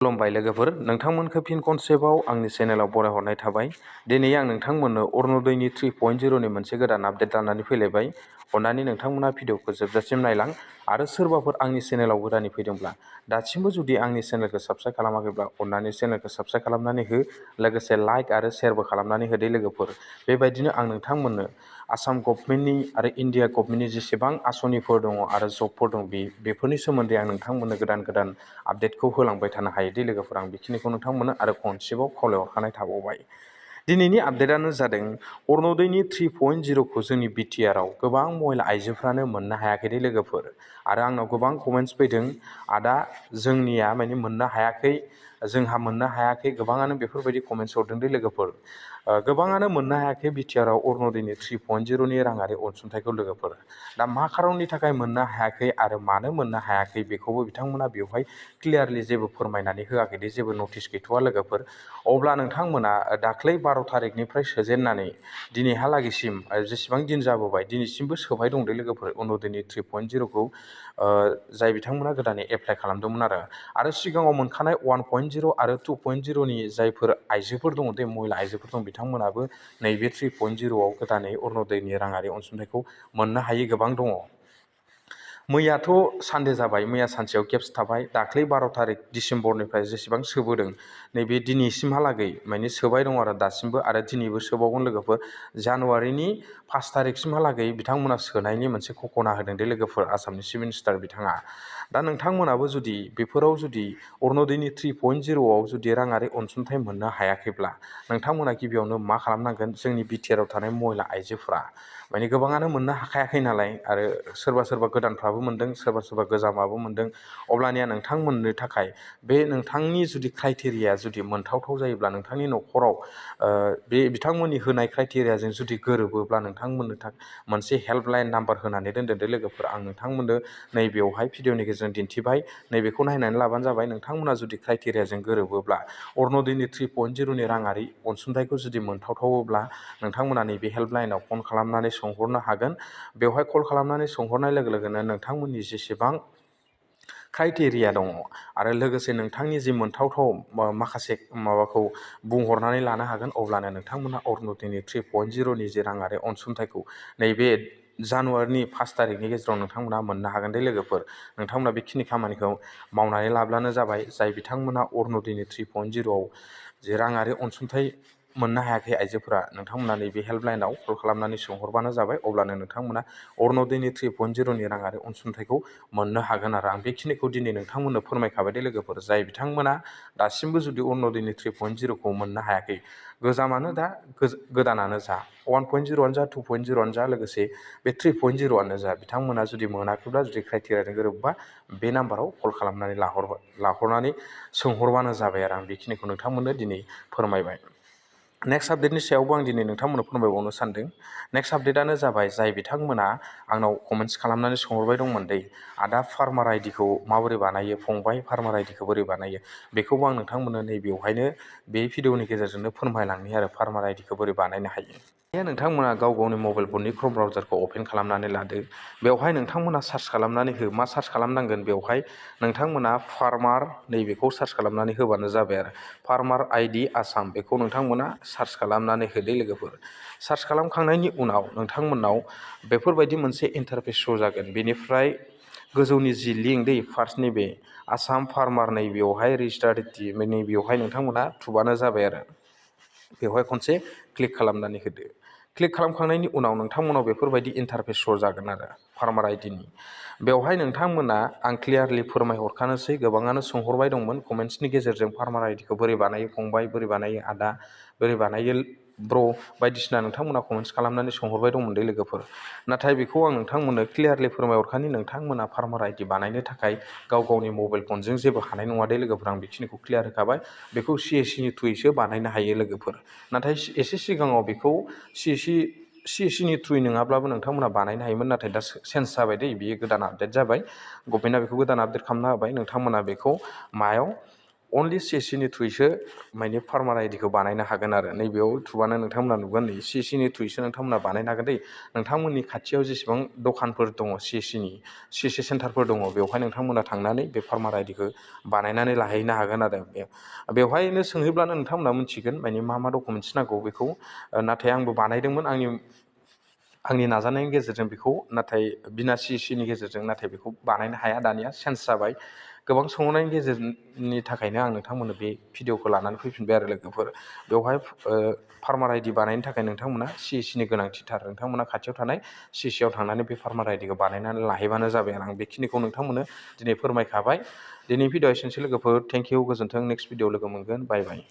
खुलुमबाय लोगोफोर, नोंथांमोनखौ फिन खनसेबाव आंनि चेनेलाव बरायहरनाय थाबाय। दिनै आं नोंथांमोननो अरुणदयनि 3.0नि मोनसे गोदान आपडेट लानानै फैलायबाय। अन्नानै नोंथांमोना भिडिअखौ जोबजासिम नायलां आरो सोरबाफोर आंनि चेनेलाव गोदानै फैदोंब्ला दासिमबो जुदि आंनि चेनेलखौ साबस्क्राइब खालामाखैब्ला अन्नानै चेनेलखौ साबस्क्राइब खालामनानै हो, लोगोसे लाइक आरो शेयारबो खालामनानै होदो लोगोफोर। बेबायदिनो आं नोंथांमोननो आसाम गभर्नमेन्टनि आरो इन्डिया गभर्नमेन्टनि जेसेबां आसनिफोर दङ आरो जबफोर दं बेफोरनि सोमोन्दै आं नोंथांमोननो गोदान आपडेटखौ होलांबाय थानो हायो दे लोगोफोर। आं बेखिनिखौ नोंथांमोननो आरो खनसेबाव खावलायहरखानाय थाबावबाय। दिनैनि आपडेटआनो जादों अरुणदयनि 3.0खौ जोंनि बिटिआरआव गोबां महिला आइजोफ्रानो मोननो हायाखै दे लोगोफोर। आरो आंनाव गोबां कमेन्ट्स फैदों, आदा जोंनिया माने मोननो हायाखै, जोंहा मोननो हायाखै, गोबाङानो बेफोरबायदि कमेन्ट्स हरदों दे लोगोफोर। गोबाङानो मोननो हायाखै बिटिआरआव अरुणदयनि 3.0नि राङारि अनसुंथाइखौ लोगोफोर। दा मा खारननि थाखाय मोननो हायाखै आरो मानो मोननो हायाखै बेखौबो बिथांमोना बेवहाय क्लियारलि जेबो फोरमायनानै होआखै दे, जेबो नटिस गैथ'वा लोगोफोर। अब्ला नोंथांमोना दाख्लै 12 थारिखनिफ्राय सोजेननानै दिनैहालागैसिम जेसेबां दिन जाबोबाय दिनैसिमबो सोबाय दं दे लोगोफोर अरुणदयनि 3.0खौ, जाय बिथांमोना गोदानै एप्लाइ खालामदोंमोन आरो सिगाङाव मोनखानाय 1.0 आरो 2.0नि जायफोर आइजोफोर दङ दे, महिला आइजोफोर दं, बिथांमोनाबो नैबे 3.0आव गोदानै अरुणदयनि राङारि अनसुंथाइखौ मोननो हायि गोबां दङ। मैयाथ' सानडे जाबाय, मैया सानसेयाव गेप्स थाबाय। दाख्लै 12 थारिख डिसेम्बरनिफ्राय जेसेबां सोबोदों नैबे दिनैसिमहालागै माने सोबाय दं आरो दासिमबो, आरो दिनैबो सोबावगोन लोगोफोर। जानुवारिनि 5 थारिखसिमहालागै बिथांमोना सोनायनि मोनसे खखना होदों दे लोगोफोर, आसामनि चिफ मिनिस्टार बिथाङा। दा नोंथांमोनाबो जुदि बेफोराव जुदि अरुणदयनि 3.0आव जुदि राङारि अनसुंथाइ मोननो हायाखैब्ला नोंथांमोना गिबियावनो मा खालामनांगोन, जोंनि बिटिआरआव थानाय महिला आइजोफ्रा माने गोबाङानो मोननो हाखायाखै नालाय, आरो सोरबा गोदानफ्राबो मोनदों, सोरबा गोजामाबो मोनदों। अब्लानिया नोंथांमोननो थाखाय बे नोंथांनि जुदि क्राइटेरिया जुदि मोनथावथाव जायोब्ला, नोंथांनि न'खराव बे बिथांमोननि होनाय क्राइटेरियाजों जुदि गोरोबोब्ला नोंथांमोननो मोनसे हेल्पलाइन नाम्बार होनानै दोनदों दे लोगोफोर। आं नोंथांमोननो नैबेयावहाय भिडिअनि गेजेरजों दिन्थिबाय, नैबेखौ नायनानै लाबानो जाबाय। नोंथांमोना जुदि क्राइटेरियाजों गोरोबोब्ला अरुणदयनि 3.0नि राङारि अनसुंथाइखौ जुदि मोनथावथावोब्ला नोंथांमोना नैबे हेल्पलाइनाव फन खालामनानै सोंहरनो हागोन। बेवहाय कल खालामनानै सोंहरनाय लोगो लोगोनो नोंथांमोननि जेसेबां क्राइटेरिया दङ आरो लोगोसे नोंथांनि जि मोनथावथाव माखासे माबाखौ बुंहरनानै लानो हागोन, अब्लानो नोंथांमोना अरुणदयनि 3.0नि जे राङारि अनसुंथाइखौ नैबे जानुवारिनि 5 थारिखनि गेजेराव नोंथांमोना मोननो हागोन दे लोगोफोर। नोंथांमोना बेखिनि खामानिखौ मावनानै लाब्लानो जाबाय। जाय बिथांमोना अरुणदयनि 3.0आव जे राङारि अनसुंथाइ मोननो हायाखै आइजोफोरा, नोंथांमोना नैबे हेल्पलाइनाव कल खालामनानै सोंहरबानो जाबाय। अब्लानो नोंथांमोना अरुणदयनि 3.0नि राङारि अनसुंथाइखौ मोननो हागोन। आरो आं बेखिनिखौ दिनै नोंथांमोननो फोरमायखाबाय दे लोगोफोर। जाय बिथांमोना दासिमबो जुदि अरुणदयनि 3.0खौ मोननो हायाखै, गोजामानो जा गोदानानो जा, 1.0आनो जा 2.0आनो जा, लोगोसे बे 3.0आनो जा, बिथांमोना जुदि मोनाखैब्ला, जुदि क्राइटेरियाजों गोरोबबा बे नाम्बाराव कल खालामनानै लाहरनानै सोंहरबानो जाबाय। आरो आं बेखिनिखौ नोंथांमोननो दिनै फोरमायबाय। नेक्स्ट आपडेटनि सायावबो आं दिनै नोंथांमोननो फोरमायबावनो सानदों। नेक्स्ट आपडेटआनो जाबाय, जाय बिथांमोना आंनाव कमेन्ट्स खालामनानै सोंहरबाय दंमोन दे, आदा फार्मार आइडिखौ माबोरै बानायो, फंबाय फार्मार आइडिखौ बोरै बानायो, बेखौबो आं नोंथांमोननो नैबेयावहायनो बे भिडिअनि गेजेरजोंनो फोरमायलांनि आरो फार्मार आइडिखौ बोरै बानायनो हायो। नोंथांमोना गाव गावनि मबाइल फननि क्रोम ब्राउजारखौ अपेन खालामनानै लादो। बेवहाय नोंथांमोना सार्च खालामनानै हो। मा सार्च खालामनांगोन, बेवहाय नोंथांमोना फार्मार नैबेखौ सार्च खालामनानै होबानो जाबाय। आरो फार्मार आइडि आसाम बेखौ नोंथांमोना सार्च खालामनानै होदो लोगोफोर। सार्च खालामखांनायनि उनाव नोंथांमोननाव बेफोरबायदि मोनसे इन्टारफेस शो जागोन। बेनिफ्राय गोजौनि जि लिंक दै, फार्स्टनि बे आसाम फार्मार, नैबेयावहाय रेजिस्टार्ड नैबेयावहाय नोंथांमोना थुबानो जाबाय। आरो बेवहाय खनसे क्लिक खालामनानै होदो। क्लिक खालामखांनायनि उनाव नोंथांमोनाव बेफोरबायदि इन्टारफेस शो जागोन आरो फार्मार आइडिनि। बेवहाय नोंथांमोना, आं क्लियारलि फोरमायहरखानोसै, गोबाङानो सोंहरबाय दंमोन कमेन्ट्सनि गेजेरजों, फार्मार आइडिखौ बोरै बानायो फंबाय, बोरै बानायो आदा, बोरै बानायो ब्र', बायदिसिना नोंथांमोना कमेन्ट्स खालामनानै सोंहरबाय दंमोन दे लोगोफोर। नाथाय बेखौ आं नोंथांमोननो क्लियारलि फोरमायहरखानि, नोंथांमोना फार्मार आइडि बानायनो थाखाय गाव गावनि मबाइल फनजों जेबो हानाय नङा दे लोगोफोर। आं बेखिनिखौ क्लियार होखाबाय। बेखौ CSCनि थ्रुयैसो बानायनो हायो लोगोफोर। नाथाय एसे सिगाङाव बेखौ CSCनि थ्रुयै नङाब्लाबो नोंथांमोना बानायनो हायोमोन। नाथाय दा चेन्ज जाबाय दै, बियो गोदान आपडेट जाबाय। गभर्नमेन्टआ बेखौ गोदान आपडेट खालामना होबाय। नोंथांमोना बेखौ मायाव अनलि CSCनि थ्रुयैसो माने फार्मार आइडिखौ बानायनो हागोन आरो नैबेयाव थुबानो नोंथांमोना नुगोन नै CSCनि थ्रुयैसो नोंथांमोना बानायनो हागोन दै नोंथांमोननि खाथियाव जेसेबां दखानफोर दङ CSC सेन्टारफोर दङ बेवहाय नोंथांमोना थांनानै बे फार्मार आइडिखौ बानायनानै लाहैनो हागोन आरो बेवहायनो सोंहैब्लानो नोंथांमोना मिथिगोन माने मा मा डकुमेन्टस नांगौ बेखौ नाथाय आंबो बानायदोंमोन आंनि नाजानायनि गेजेरजों बेखौ नाथाय बिना CSCनि गेजेरजों नाथाय बेखौ बानायनो हाया दानिया चेन्ज जाबाय गोबां सोंहरनायनि गेजेरनि थाखायनो आं नोंथांमोननो बे भिडिअखौ लानानै फैफिनबाय आरो लोगोफोर बेवहाय फार्मार आइडि बानायनो थाखाय नोंथांमोना CSCनि गोनांथिथार नोंथांमोना खाथियाव थानाय CSCआव थांनानै बे फार्मार आइडिखौ बानायनानै लाहैबानो जाबाय आं बेखिनिखौ नोंथांमोननो दिनै फोरमायखाबाय दिनै भिडिअ एसेनोसै लोगोफोर थेंक इउ गोजोन्थों नेक्स्ट भिडिअ लोगो मोनगोन बाय बाय